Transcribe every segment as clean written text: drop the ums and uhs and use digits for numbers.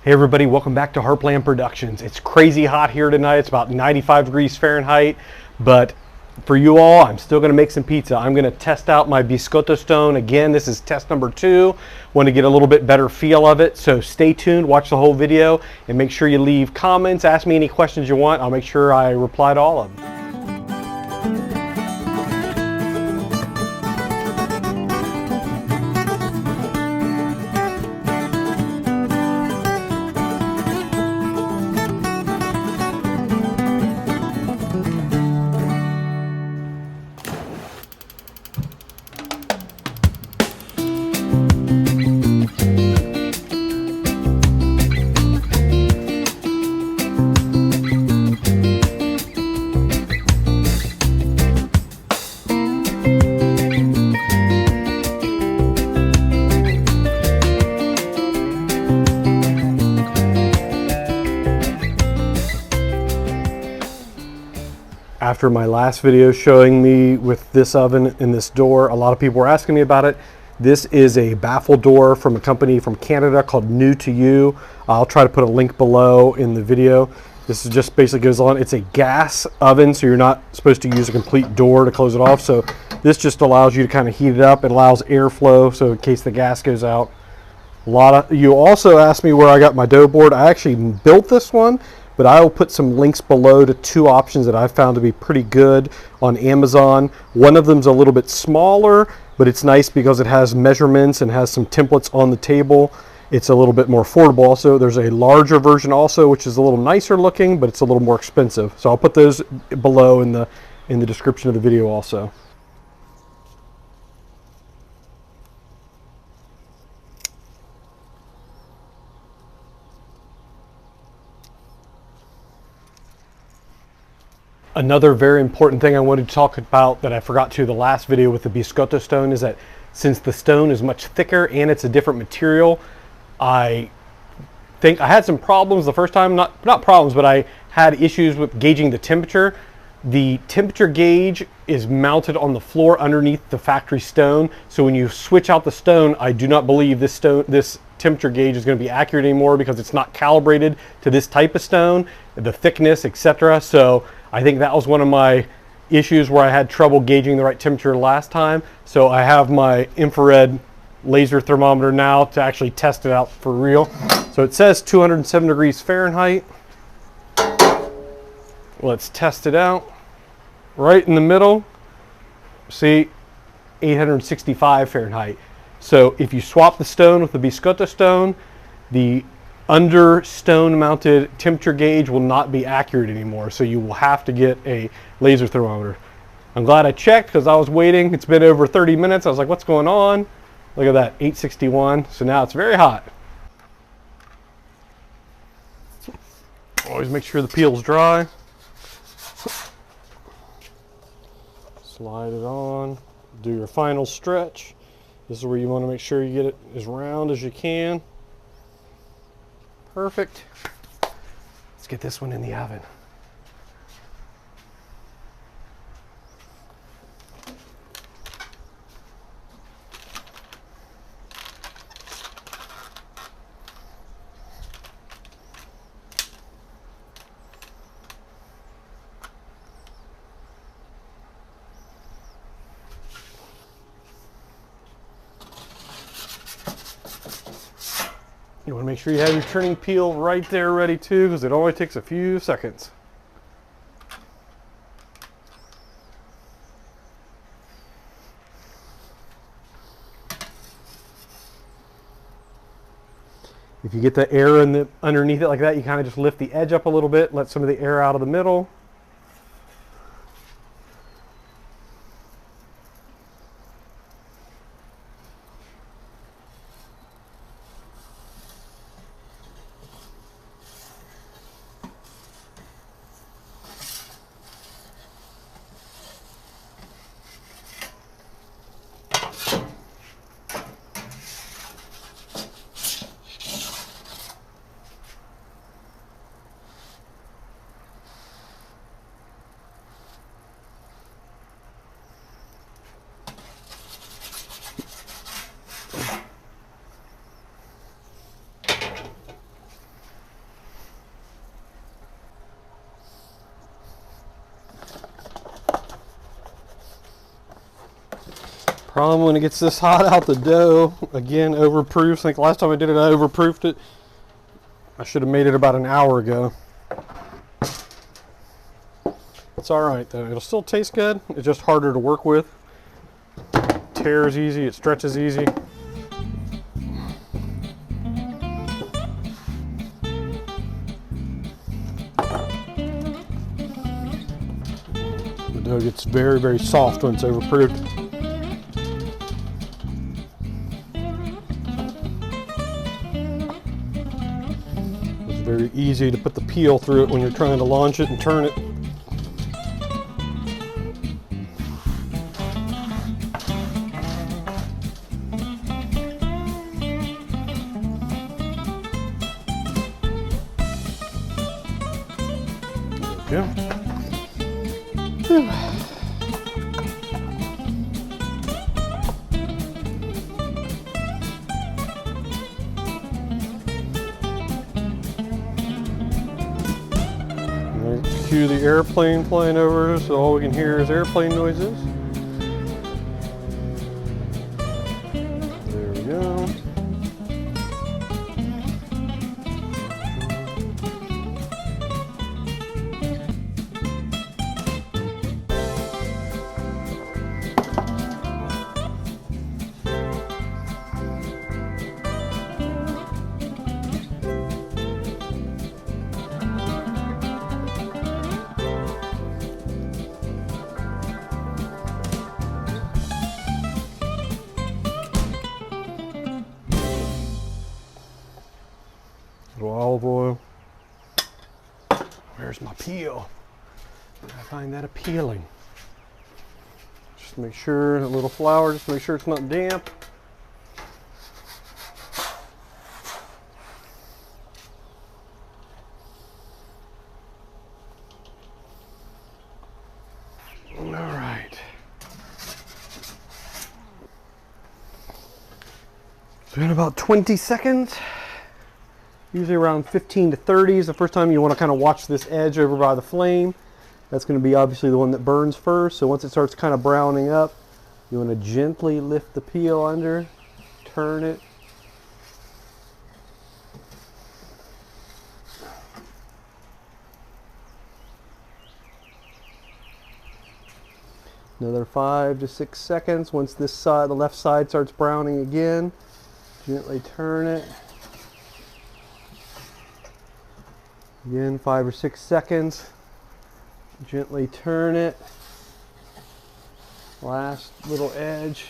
Hey everybody, welcome back to Heartland Productions. It's crazy hot here tonight. It's about 95 degrees Fahrenheit, but for you all, I'm still gonna make some pizza. I'm gonna test out my Biscotto stone. Again, this is test number 2. Want to get a little bit better feel of it, so stay tuned, watch the whole video, and make sure you leave comments, ask me any questions you want. I'll make sure I reply to all of them. After my last video showing me with this oven and this door, a lot of people were asking me about it. This is a baffle door from a company from Canada called New to You. I'll try to put a link below in the video. This is just basically goes on. It's a gas oven, so you're not supposed to use a complete door to close it off. So this just allows you to kind of heat it up. It allows airflow, so in case the gas goes out. You also asked me where I got my dough board. I actually built this one, but I will put some links below to 2 options that I found to be pretty good on Amazon. One of them's a little bit smaller, but it's nice because it has measurements and has some templates on the table. It's a little bit more affordable also. There's a larger version also, which is a little nicer looking, but it's a little more expensive. So I'll put those below in the description of the video also. Another very important thing I wanted to talk about that I forgot to the last video with the Biscotto stone is that since the stone is much thicker and it's a different material, I think I had some problems the first time, not problems, but I had issues with gauging the temperature. The temperature gauge is mounted on the floor underneath the factory stone. So when you switch out the stone, I do not believe this temperature gauge is going to be accurate anymore because it's not calibrated to this type of stone, the thickness, etc. So I think that was one of my issues where I had trouble gauging the right temperature last time. So I have my infrared laser thermometer now to actually test it out for real. So it says 207 degrees Fahrenheit. Let's test it out. Right in the middle, see, 865 Fahrenheit. So if you swap the stone with the Biscotto stone, the under stone mounted temperature gauge will not be accurate anymore. So you will have to get a laser thermometer. I'm glad I checked because I was waiting. It's been over 30 minutes. I was like, what's going on? Look at that, 861. So now it's very hot. Always make sure the peel's dry. Slide it on, do your final stretch. This is where you want to make sure you get it as round as you can. Perfect. Let's get this one in the oven. You want to make sure you have your turning peel right there ready too, because it only takes a few seconds. If you get the air underneath it like that, you kind of just lift the edge up a little bit, let some of the air out of the middle. Problem when it gets this hot out the dough, again, overproofed. I think last time I did it, I overproofed it. I should have made it about an hour ago. It's all right though. It'll still taste good. It's just harder to work with. It tears easy, it stretches easy. The dough gets very, very soft when it's overproofed. It's very easy to put the peel through it when you're trying to launch it and turn it. There we go. Whew. Cue the airplane flying over, so all we can hear is airplane noises. There we go. Little olive oil. Where's my peel? I find that appealing. Just make sure, a little flour, just make sure it's not damp. All right. It's been about 20 seconds. Usually around 15 to 30 is the first time you want to kind of watch this edge over by the flame. That's going to be obviously the one that burns first. So once it starts kind of browning up, you want to gently lift the peel under, turn it. Another 5 to 6 seconds. Once this side, the left side starts browning again, gently turn it. Again, 5 or 6 seconds. Gently turn it. Last little edge.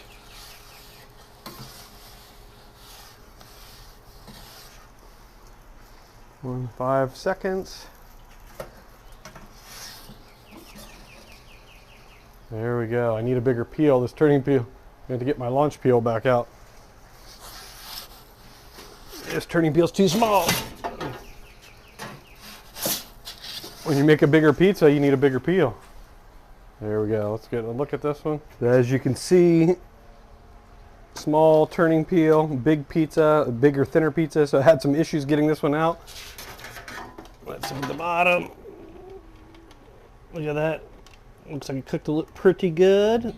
One, 5 seconds. There we go. I need a bigger peel, this turning peel. I have to get my launch peel back out. This turning peel's too small. When you make a bigger pizza, you need a bigger peel. There we go. Let's get a look at this one. As you can see, small turning peel, big pizza, a bigger, thinner pizza. So I had some issues getting this one out. Let's look at the bottom. Look at that. Looks like it cooked pretty good.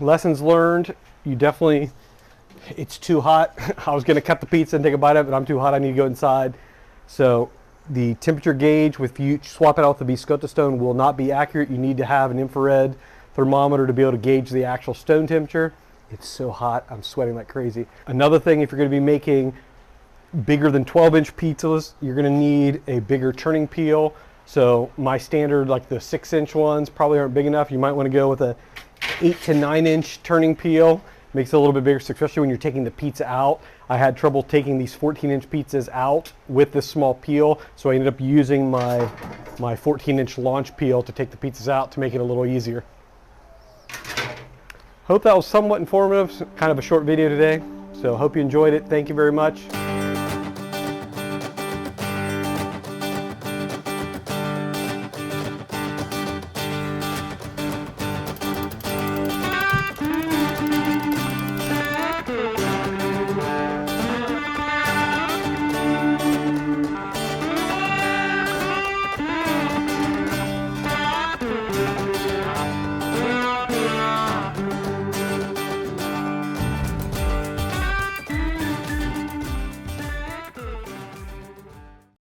Lessons learned, you definitely, it's too hot. I was gonna cut the pizza and take a bite of it, but I'm too hot, I need to go inside. So the temperature gauge, if you swap it out with the Biscotto stone, will not be accurate. You need to have an infrared thermometer to be able to gauge the actual stone temperature. It's so hot, I'm sweating like crazy. Another thing, if you're gonna be making bigger than 12-inch pizzas, you're gonna need a bigger turning peel. So my standard, like the 6-inch ones, probably aren't big enough. You might wanna go with a 8 to 9-inch turning peel. makes it a little bit bigger, especially when you're taking the pizza out. I had trouble taking these 14-inch pizzas out with this small peel, so I ended up using my 14-inch launch peel to take the pizzas out to make it a little easier. Hope that was somewhat informative, kind of a short video today. So hope you enjoyed it. Thank you very much.